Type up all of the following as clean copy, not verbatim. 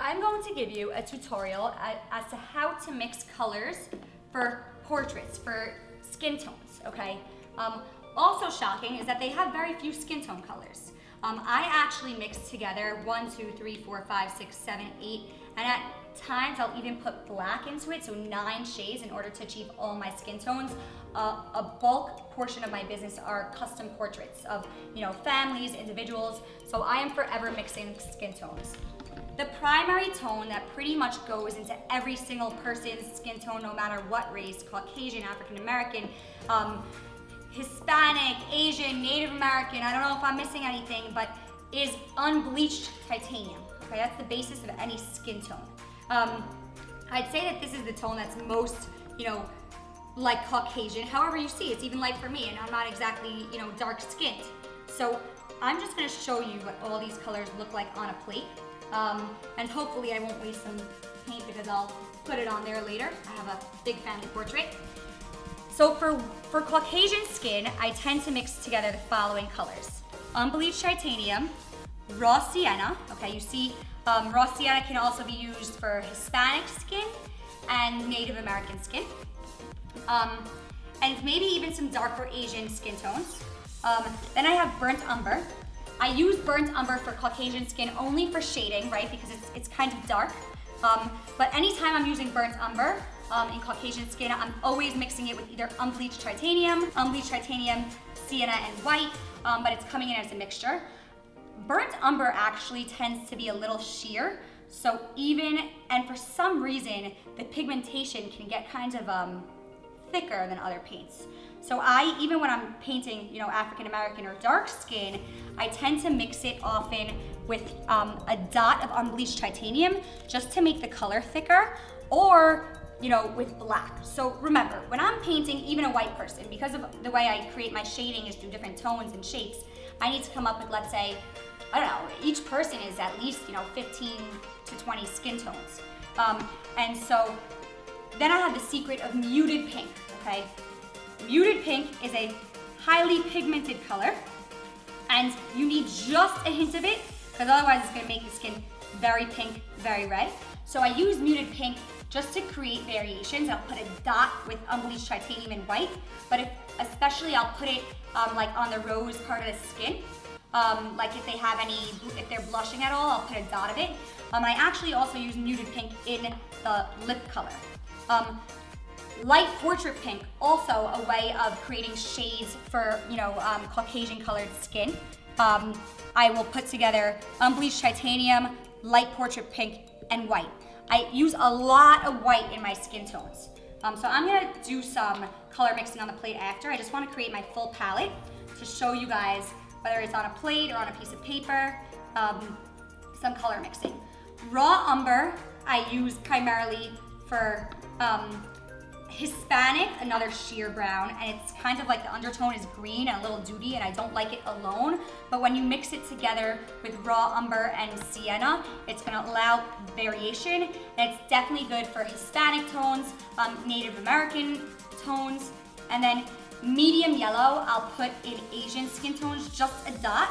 I'm going to give you a tutorial as to how to mix colors for portraits, for skin tones, okay? Also shocking is that they have very few skin tone colors. I actually mix together 1, 2, 3, 4, 5, 6, 7, 8, and at times I'll even put black into it, so 9 shades in order to achieve all my skin tones. A bulk portion of my business are custom portraits of, families, individuals, so I am forever mixing skin tones. The primary tone that pretty much goes into every single person's skin tone, no matter what race, Caucasian, African American, Hispanic, Asian, Native American, I don't know if I'm missing anything, but is unbleached titanium. Okay, that's the basis of any skin tone. I'd say that this is the tone that's most, like Caucasian. However you see, it's even light for me, and I'm not exactly, dark skinned. So I'm just gonna show you what all these colors look like on a plate. And hopefully I won't waste some paint because I'll put it on there later. I have a big family portrait. So for Caucasian skin, I tend to mix together the following colors. Unbleached titanium, raw sienna, okay, you see raw sienna can also be used for Hispanic skin and Native American skin. And maybe even some darker Asian skin tones. Then I have burnt umber. I use burnt umber for Caucasian skin only for shading, right, because it's kind of dark. But anytime I'm using burnt umber in Caucasian skin, I'm always mixing it with either unbleached titanium, sienna, and white, but it's coming in as a mixture. Burnt umber actually tends to be a little sheer, so and for some reason, the pigmentation can get kind of thicker than other paints. So even when I'm painting, African American or dark skin, I tend to mix it often with a dot of unbleached titanium just to make the color thicker, or with black. So remember, when I'm painting even a white person, because of the way I create my shading is through different tones and shapes, I need to come up with, let's say, I don't know, each person is at least 15 to 20 skin tones. And so then I have the secret of muted pink, okay? Muted pink is a highly pigmented color, and you need just a hint of it, because otherwise it's gonna make the skin very pink, very red. So I use muted pink just to create variations. I'll put a dot with unbleached titanium and white, but especially I'll put it like on the rose part of the skin. Like if they're blushing at all, I'll put a dot of it. I actually also use muted pink in the lip color. Light portrait pink, also a way of creating shades for Caucasian colored skin. I will put together unbleached titanium, light portrait pink, and white. I use a lot of white in my skin tones. So I'm gonna do some color mixing on the plate after. I just wanna create my full palette to show you guys, whether it's on a plate or on a piece of paper, some color mixing. Raw umber, I use primarily for Hispanic, another sheer brown, and it's kind of like the undertone is green and a little dudey, and I don't like it alone. But when you mix it together with raw umber and sienna, it's gonna allow variation, and it's definitely good for Hispanic tones, Native American tones, and then medium yellow, I'll put in Asian skin tones, just a dot,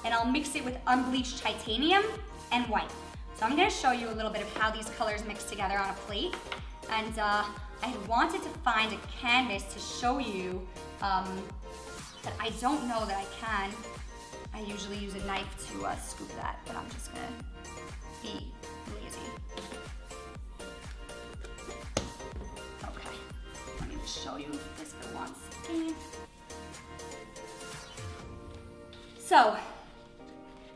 and I'll mix it with unbleached titanium and white. So I'm gonna show you a little bit of how these colors mix together on a plate. And I wanted to find a canvas to show you, but I don't know that I can. I usually use a knife to scoop that, but I'm just gonna be lazy. Okay, let me just show you this for one second. So,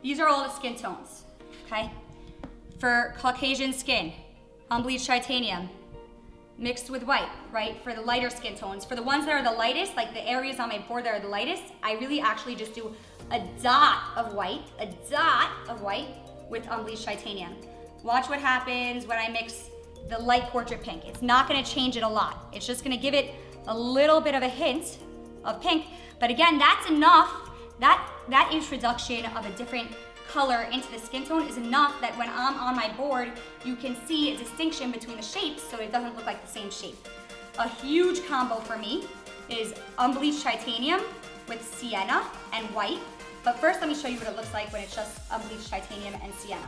these are all the skin tones, okay? For Caucasian skin, unbleached titanium, mixed with white, right? For the lighter skin tones. For the ones that are the lightest, like the areas on my board that are the lightest, I really actually just do a dot of white with unbleached titanium. Watch what happens when I mix the light portrait pink. It's not gonna change it a lot. It's just gonna give it a little bit of a hint of pink. But again, that's enough. That introduction of a different color into the skin tone is enough that when I'm on my board, you can see a distinction between the shapes so it doesn't look like the same shape. A huge combo for me is unbleached titanium with sienna and white. But first, let me show you what it looks like when it's just Unbleached Titanium and Sienna.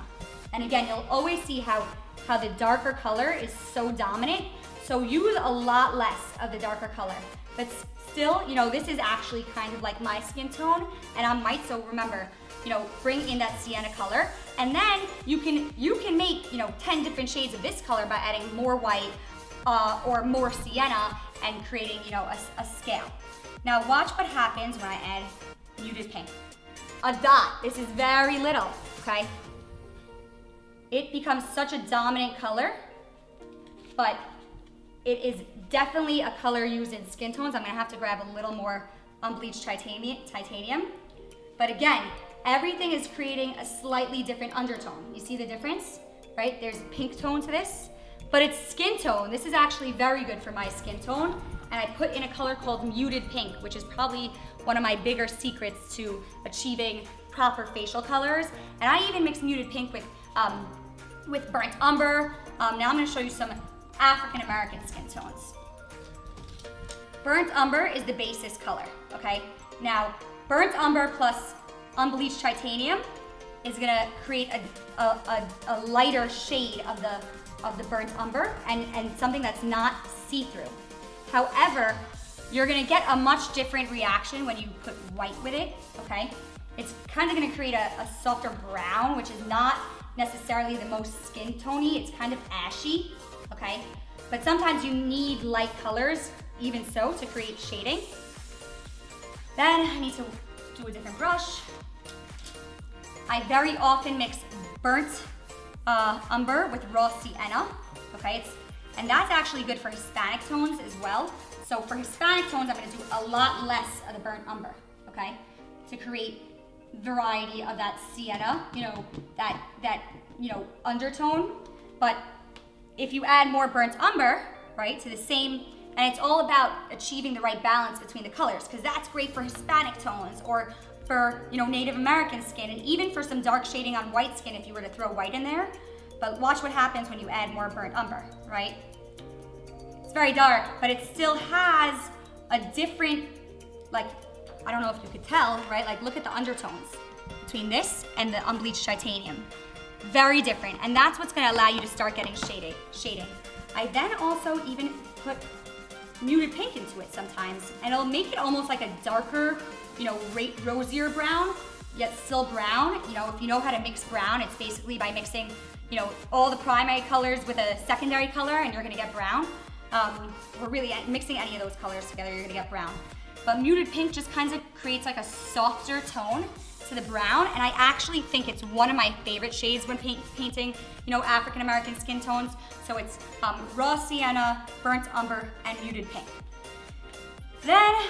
And again, you'll always see how the darker color is so dominant. So use a lot less of the darker color. But still, you know, this is actually kind of like my skin tone, and I might, so remember, you know, bring in that sienna color. And then you can make, you know, 10 different shades of this color by adding more white or more sienna and creating, you know, a scale. Now watch what happens when I add muted pink. A dot, this is very little, okay? It becomes such a dominant color, but it is definitely a color used in skin tones. I'm gonna have to grab a little more Unbleached Titanium. But again, everything is creating a slightly different undertone. You see the difference, right? There's pink tone to this, but it's skin tone. This is actually very good for my skin tone. And I put in a color called muted pink, which is probably one of my bigger secrets to achieving proper facial colors. And I even mix muted pink with burnt umber. Now I'm gonna show you some African American skin tones. Burnt umber is the basis color, okay? Now, burnt umber plus Unbleached Titanium is gonna create a lighter shade of the burnt umber and something that's not see-through. However, you're gonna get a much different reaction when you put white with it, okay? It's kind of gonna create a softer brown, which is not necessarily the most skin tony. It's kind of ashy, okay? But sometimes you need light colors, even so, to create shading. Then I need to do a different brush. I very often mix burnt umber with raw sienna, okay? And that's actually good for Hispanic tones as well. So for Hispanic tones, I'm gonna do a lot less of the burnt umber, okay? To create variety of that sienna, you know, that undertone. But if you add more burnt umber, right, to the same, and it's all about achieving the right balance between the colors, because that's great for Hispanic tones or for, you know, Native American skin, and even for some dark shading on white skin if you were to throw white in there. But watch what happens when you add more burnt umber, right? It's very dark, but it still has a different, like, I don't know if you could tell, right? Like, look at the undertones between this and the Unbleached Titanium. Very different, and that's what's gonna allow you to start getting shading. I then also even put muted pink into it sometimes, and it'll make it almost like a darker, you know, rosier brown, yet still brown. You know, if you know how to mix brown, it's basically by mixing, you know, all the primary colors with a secondary color, and you're gonna get brown. Or really mixing any of those colors together, you're gonna get brown. But muted pink just kind of creates like a softer tone to the brown, and I actually think it's one of my favorite shades when painting, you know, African American skin tones. So it's raw sienna, burnt umber, and muted pink. Then I'm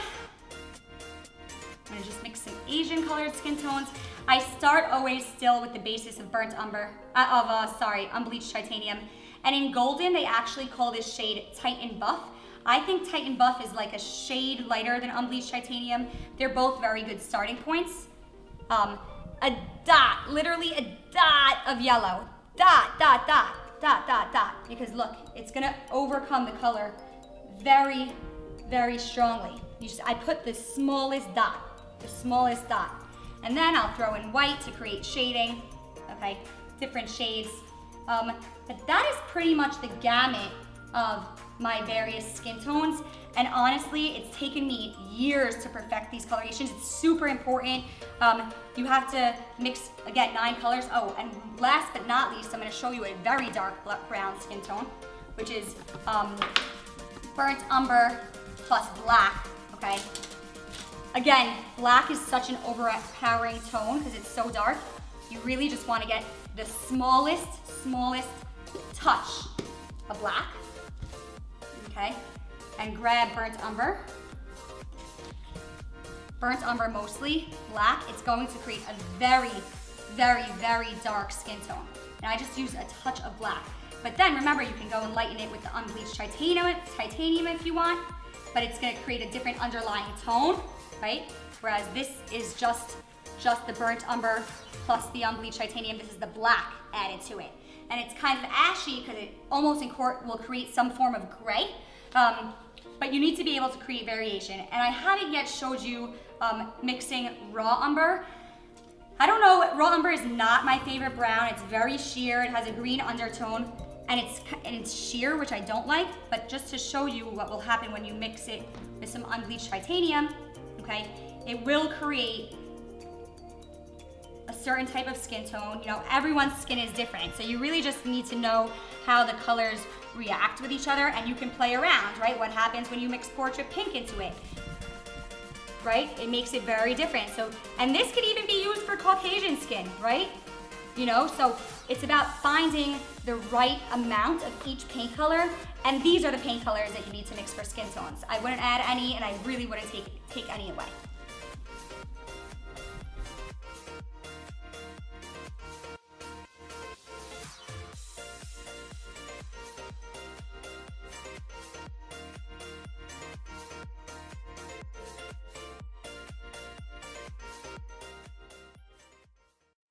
gonna just mix some Asian colored skin tones. I start always still with the basis of burnt umber, Unbleached Titanium. And in golden, they actually call this shade Titan Buff. I think Titan Buff is like a shade lighter than Unbleached Titanium. They're both very good starting points. A dot, literally a dot of yellow. Dot, dot, dot, dot, dot, dot. Because look, it's gonna overcome the color very, very strongly. I put the smallest dot. And then I'll throw in white to create shading, okay, different shades. But that is pretty much the gamut of my various skin tones. And honestly, it's taken me years to perfect these colorations. It's super important. You have to mix, again, 9 colors. Oh, and last but not least, I'm gonna show you a very dark brown skin tone, which is burnt umber plus black, okay? Again, black is such an overpowering tone because it's so dark. You really just wanna get the smallest touch of black, okay? And grab burnt umber. Burnt umber mostly, black. It's going to create a very, very, very dark skin tone. And I just use a touch of black. But then remember, you can go and lighten it with the Unbleached Titanium if you want, but it's gonna create a different underlying tone, right? Whereas this is just the burnt umber plus the Unbleached Titanium. This is the black added to it. And it's kind of ashy because it almost will create some form of gray. But you need to be able to create variation. And I haven't yet showed you mixing raw umber. I don't know, raw umber is not my favorite brown. It's very sheer, it has a green undertone, and it's sheer, which I don't like, but just to show you what will happen when you mix it with some unbleached titanium, okay, it will create a certain type of skin tone. You know, everyone's skin is different, so you really just need to know how the colors react with each other, and you can play around, right? What happens when you mix portrait pink into it, right? It makes it very different. So, and this could even be used for Caucasian skin, right? You know, so it's about finding the right amount of each paint color, and these are the paint colors that you need to mix for skin tones. I wouldn't add any, and I really wouldn't take any away.